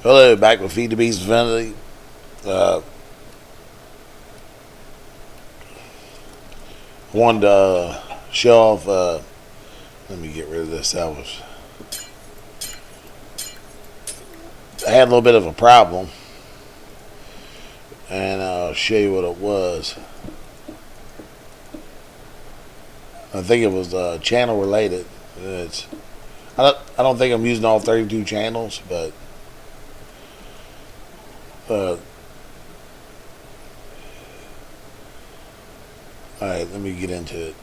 Hello, back with Feed the Beast Infinity. Uh, Wanted to show off. Let me get rid of this. I had a little bit of a problem, and I'll show you what it was. I think it was channel related. I don't think I'm using all 32 channels, but all right, let me get into it.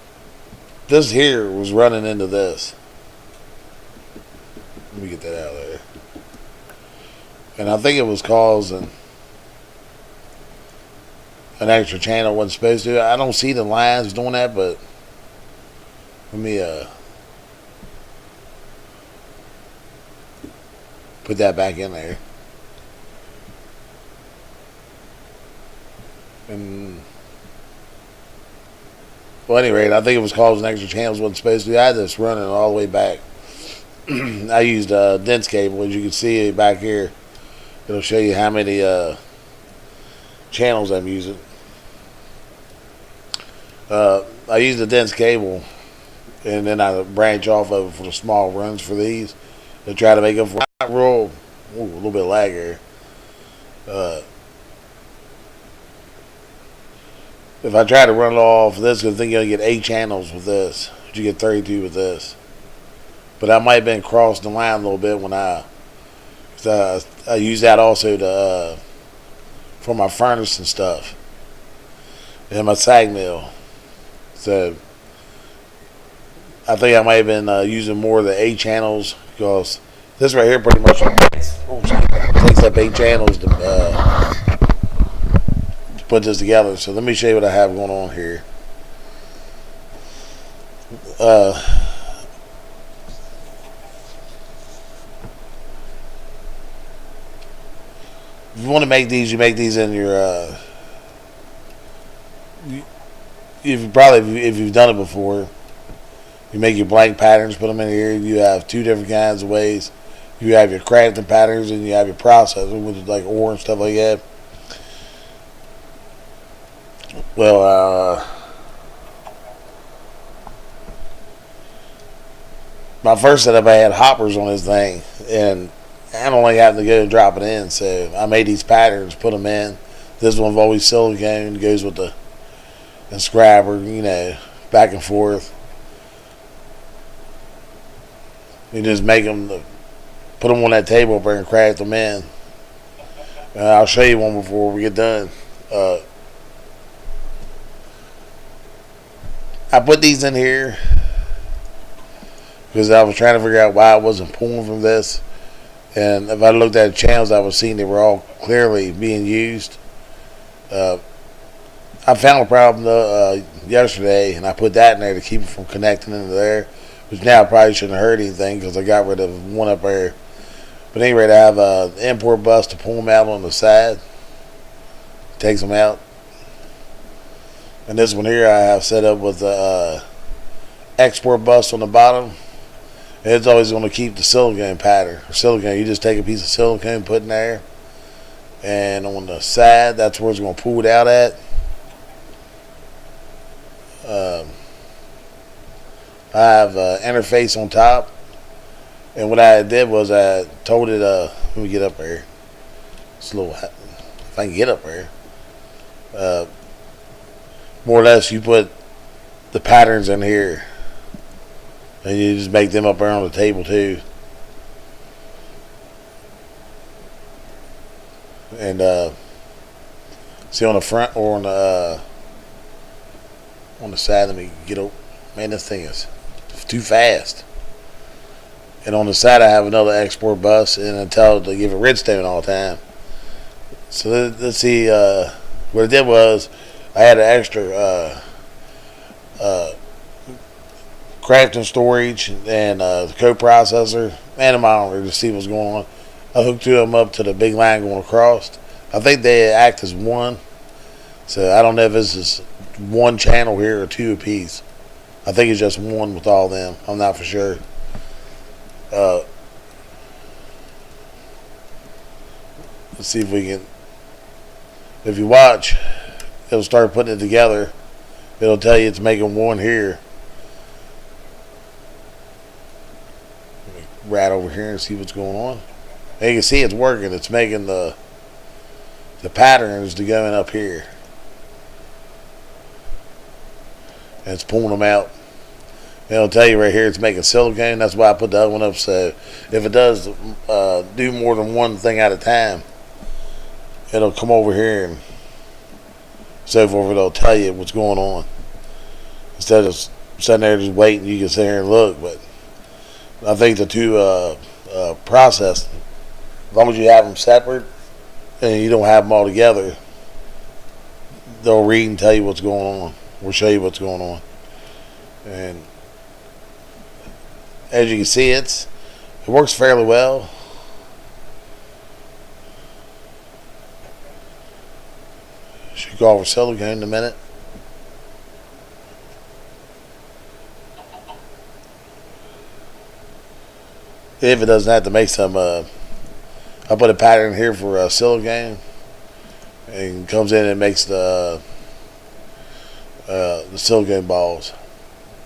This here was running into this. Let me get that out of there. And I think it was causing an extra channel wasn't supposed to. I don't see the lines doing that, but let me put that back in there. And well, at any rate, I think it was causing extra channels wasn't supposed to. I had this running all the way back. I used a dense cable, as you can see back here. It'll show you how many channels I'm using. I used a dense cable, and then I branch off of it for the small runs for these to try to make them for a little bit of lag here. If I try to run it off this, I think you'll get 8 channels with this. But you get 32 with this. But I might have been crossing the line a little bit when I use that also to for my furnace and stuff, and my sag mill. So I think I might have been using more of the 8 channels, because this right here pretty much takes up 8 channels to put this together. So let me show you what I have going on here. If you want to make these, you make these in your if you've done it before, you make your blank patterns, put them in here. You have 2 different kinds of ways. You have your crafting patterns, and you have your processor, which is like ore and stuff like that. Well, my first setup, I had hoppers on this thing, and I don't like having to go and drop it in, so I made these patterns, put them in. This one's always silicone, goes with the inscriber, back and forth. You just make them, put them on that table up there and craft them in. I'll show you one before we get done. I put these in here because I was trying to figure out why I wasn't pulling from this. And if I looked at the channels, I was seeing they were all clearly being used. I found a problem yesterday, and I put that in there to keep it from connecting into there. Which now I probably shouldn't have heard anything because I got rid of one up there. But anyway, I have an import bus to pull them out on the side. Takes them out. And this one here I have set up with the export bus on the bottom. And it's always going to keep the silicone pattern. Silicone, you just take a piece of silicone, put in there. And on the side, that's where it's going to pull it out at. I have an interface on top. And what I did was I told it, let me get up there. It's a little, if I can get up there. More or less, you put the patterns in here, and you just make them up there on the table too. And see, on the front or on the side, let me get over. Man, this thing is too fast. And on the side, I have another export bus, and I tell it to give it redstone all the time. So let's see. What I did was I had an extra crafting storage and the co-processor and a monitor to see what's going on. I hooked 2 of them up to the big line going across. I think they act as one, so I don't know if this is 1 channel here or 2 apiece. I think it's just 1 with all of them. I'm not for sure. Let's see if we can. If you watch, it'll start putting it together. It'll tell you it's making one here. Let me rat over here and see what's going on. And you can see it's working. It's making the patterns to go in up here. And it's pulling them out. And it'll tell you right here it's making silicone. That's why I put the other one up. So if it does do more than one thing at a time, it'll come over here and so forth. It'll tell you what's going on. Instead of sitting there just waiting, you can sit here and look. But I think the two process, as long as you have them separate and you don't have them all together, they'll read and tell you what's going on. We'll show you what's going on. And as you can see, it works fairly well. Should go over silicone in a minute. If it doesn't have to make some, I put a pattern here for silicone, and comes in and makes the silicone balls.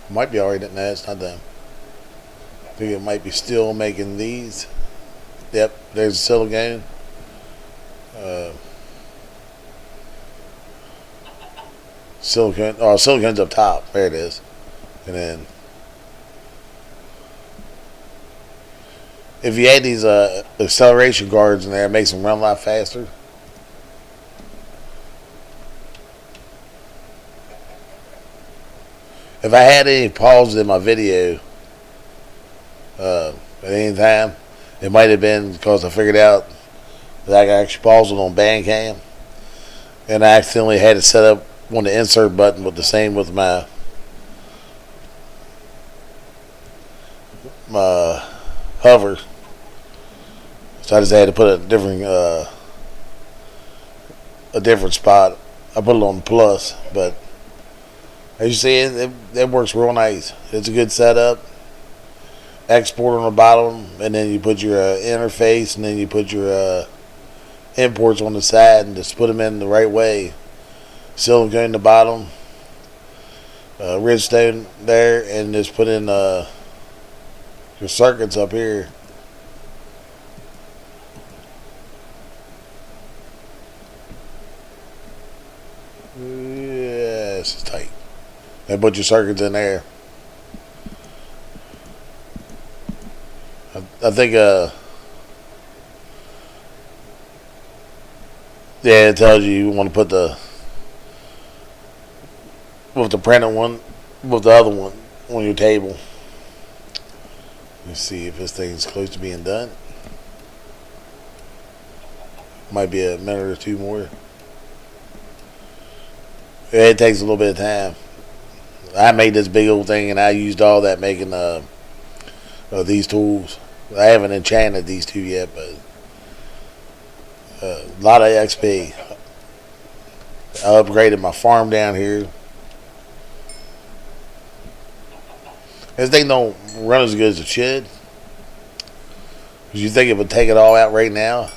Might be already. No, it's not done. I think it might be still making these. Yep, there's silicone. Silicone. Oh, silicone's up top. There it is. And then, if you add these acceleration guards in there, it makes them run a lot faster. If I had any pauses in my video at any time, it might have been because I figured out that I could actually pause it on Bandcam, and I accidentally had it set up on the insert button with the same with my hover. So I just had to put a different spot. I put it on plus, but as you see, it works real nice. It's a good setup. Export on the bottom, and then you put your interface, and then you put your imports on the side, and just put them in the right way. Silicone in the bottom, Ridgestone there, and just put in your circuits up here. Yes, it's tight. And put your circuits in there. I think yeah, it tells you want to put with the printed one, with the other one on your table. Let's see if this thing's close to being done. Might be a minute or two more. Yeah, it takes a little bit of time. I made this big old thing, and I used all that making these tools. I haven't enchanted these two yet, but a lot of XP. I upgraded my farm down here. This thing don't run as good as it should. Because you think it would take it all out right now.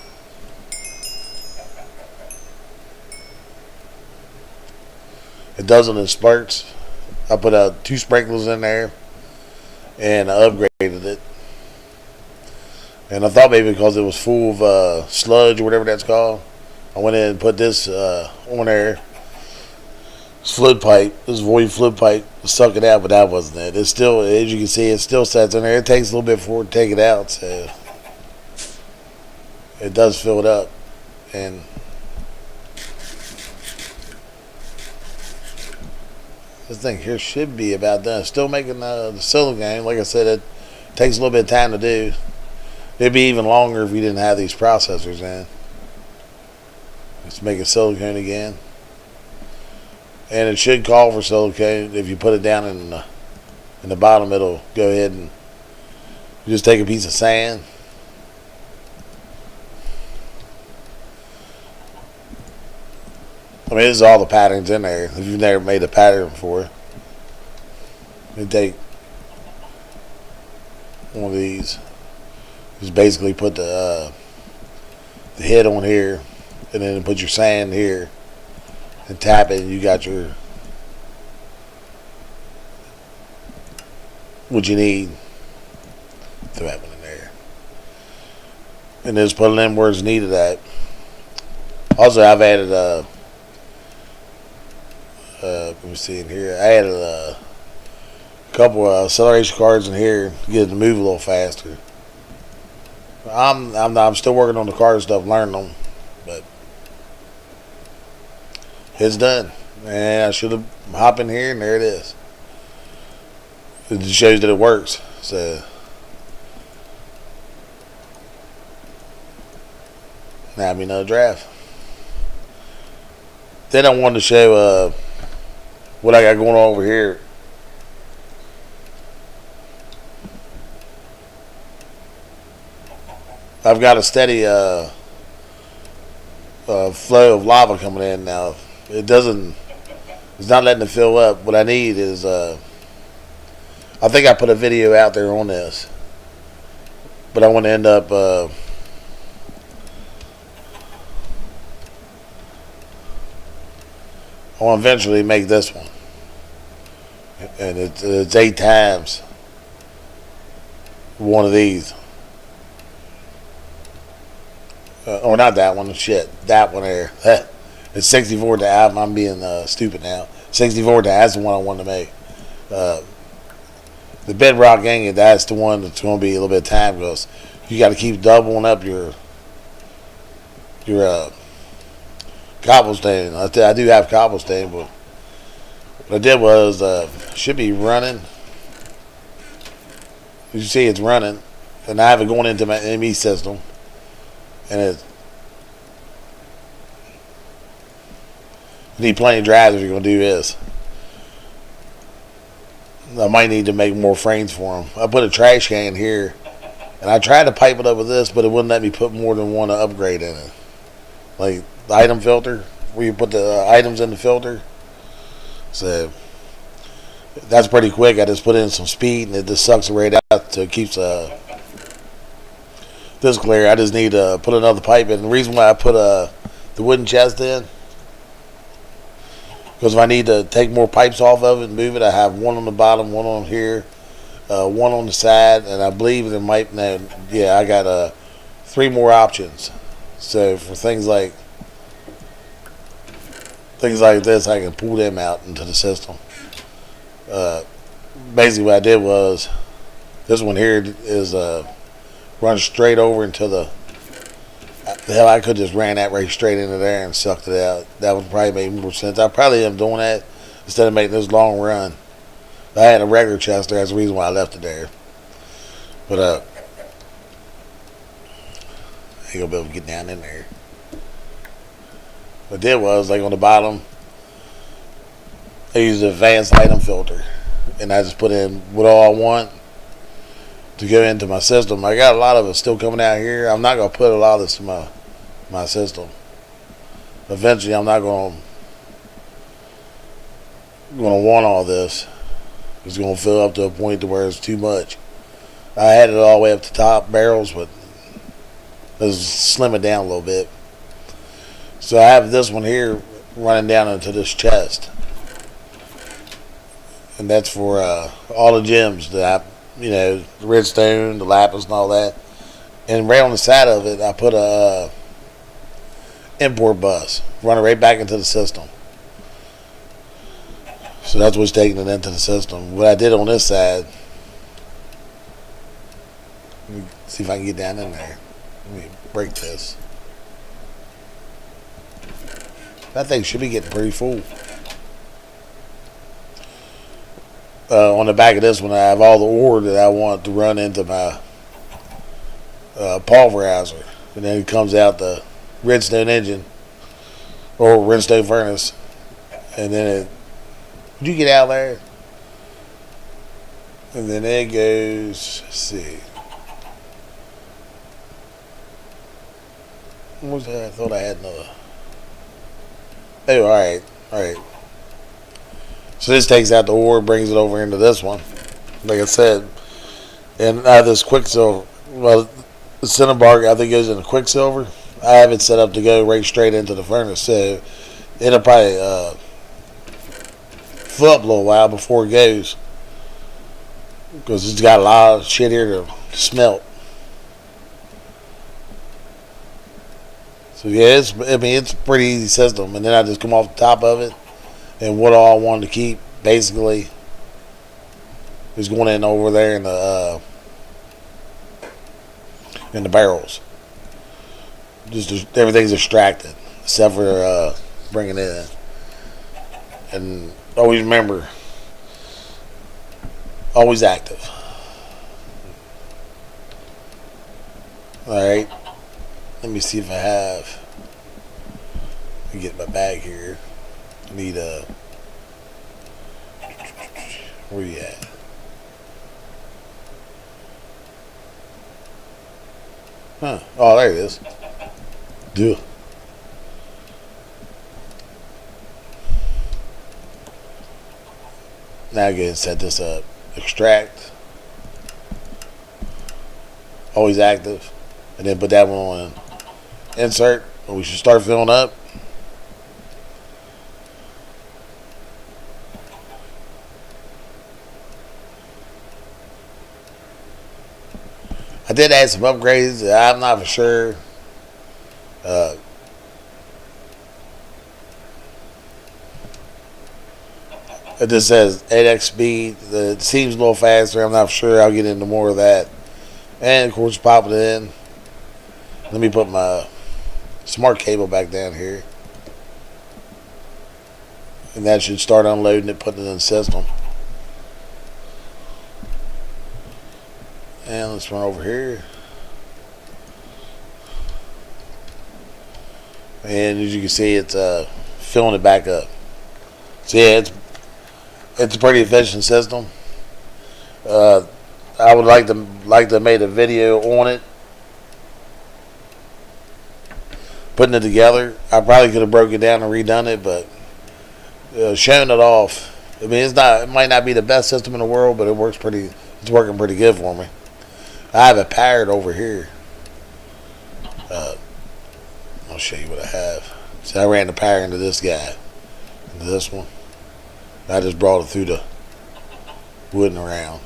It doesn't in spurts. I put 2 sprinklers in there, and I upgraded it. And I thought maybe because it was full of sludge or whatever that's called, I went in and put this on there. This flood pipe, this void flood pipe, suck it out, but that wasn't it. It's still, as you can see, it still sets in there. It takes a little bit for it to take it out, so it does fill it up. And this thing here should be about done. Still making the silicone. Like I said, it takes a little bit of time to do. It'd be even longer if you didn't have these processors in. Let's make it silicone again. And it should call for silicone. If you put it down in the bottom, it'll go ahead and you just take a piece of sand. I mean, this is all the patterns in there. If you've never made a pattern before, you take one of these. Just basically put the the head on here, and then put your sand here and tap it, and you got your what you need. Throw that one in there, and just put it in where it's needed at. Also, I've added let me see in here. I added a couple of acceleration cards in here to get it to move a little faster. I'm still working on the card stuff, learning them, but it's done. And I should have hopped in here, and there it is. It just shows that it works. So now I'm in another draft. Then I wanted to show what I got going on over here. I've got a steady flow of lava coming in now. It's not letting it fill up. What I need is I think I put a video out there on this, but I want to end up I want to eventually make this one, and it's 8 times one of these. Or not that one, shit. That one there. It's 64 to I'm being stupid now. 64 to that's the one I wanted to make. The bedrock ingot, that's the one that's going to be a little bit of time, because you got to keep doubling up your cobblestone. I do have cobblestone, but what I did was should be running. You see it's running, and I have it going into my ME system. And you need plenty of drives if you're going to do this. I might need to make more frames for them. I put a trash can here, and I tried to pipe it up with this, but it wouldn't let me put more than one upgrade in it. Like the item filter, where you put the items in the filter. So that's pretty quick. I just put in some speed, and it just sucks it right out, so it keeps this clear. I just need to put another pipe in. The reason why I put the wooden chest in, because if I need to take more pipes off of it and move it, I have one on the bottom, one on here, one on the side, and I believe there might. I got 3 more options. So for things like this, I can pull them out into the system. Basically, what I did was this one here is run straight over into the hell. I could just ran that right straight into there and sucked it out. That would probably make more sense. I probably am doing that instead of making this long run. I had a regular chest there. That's the reason why I left it there. But I ain't gonna be able to get down in there. What I did was, like on the bottom, I used the advanced item filter, and I just put in what all I want to go into my system. I got a lot of it still coming out here. I'm not going to put a lot of this in my system. Eventually, I'm not going to want all this. It's going to fill up to a point to where it's too much. I had it all the way up to top barrels, but let's slim it down a little bit. So I have this one here running down into this chest, and that's for all the gems that the redstone, the lapis, and all that. And right on the side of it, I put a import bus running right back into the system. So that's what's taking it into the system. What I did on this side, let me see if I can get down in there. Let me break this. That thing should be getting pretty full. On the back of this one, I have all the ore that I want to run into my pulverizer, and then it comes out the redstone engine or redstone furnace, and then it. Would you get out there? And then it goes. Let's see. What was that? I thought I had another. Oh, all right. So this takes out the ore, brings it over into this one, like I said. And I have this quicksilver. Well, the Cinnabar, I think, goes into quicksilver. I I have it set up to go right straight into the furnace, so it'll probably fill up a little while before it goes, because it's got a lot of shit here to smelt. So yeah, it's a pretty easy system. And then I just come off the top of it, and what all I wanted to keep basically is going in over there in the barrels. Just everything's extracted except for bringing it in. And always remember, always active. Alright, let me see if I have. Let me get my bag here. I need where you at? Huh. Oh, there it is. Duh. Now go ahead and set this up. Extract. Always active. And then put that one on insert. And we should start filling up. I did add some upgrades. I'm not for sure. It just says 8x speed. It seems a little faster. I'm not sure. I'll get into more of that. And of course, pop it in. Let me put my smart cable back down here. And that should start unloading it, putting it in the system. And let's run over here. And as you can see, it's filling it back up. So yeah, it's a pretty efficient system. I would like to make a video on it, putting it together. I probably could have broke it down and redone it, but showing it off. I mean, it might not be the best system in the world, but it's working pretty good for me. I have it powered over here. I'll show you what I have. So I ran the power into this guy, into this one. I just brought it through the wood and around,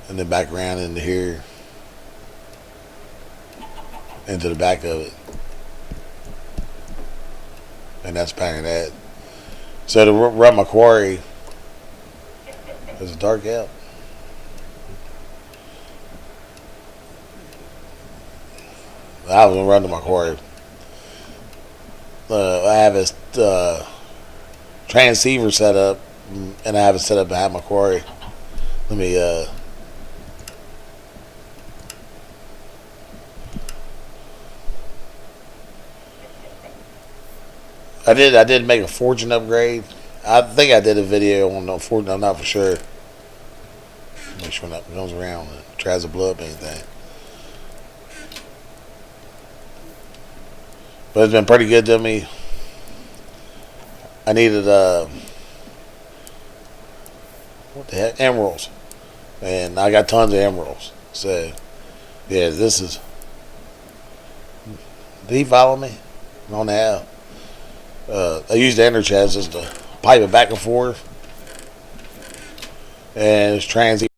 and then back around into here, into the back of it, and that's powering that. So to run my quarry, is it dark out? I was gonna run to my quarry. I have a transceiver set up, and I have it set up behind my quarry. Let me I did make a fortune upgrade. I think I did a video on the fortune. I'm not for sure. Make sure nothing comes around and tries to blow up anything. But it's been pretty good to me. I needed what the heck, emeralds, and I got tons of emeralds. So yeah, this is. Did he follow me? I don't know how. I used the energistics just to pipe it back and forth, and it's transceiver.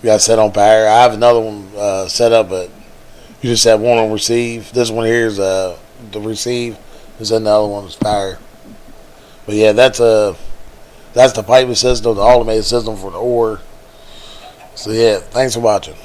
Got set on power. I have another one set up, but you just have one on receive. This one here is the receive. This another one is power. But yeah, that's the piping system, the automated system for the ore. So yeah, thanks for watching.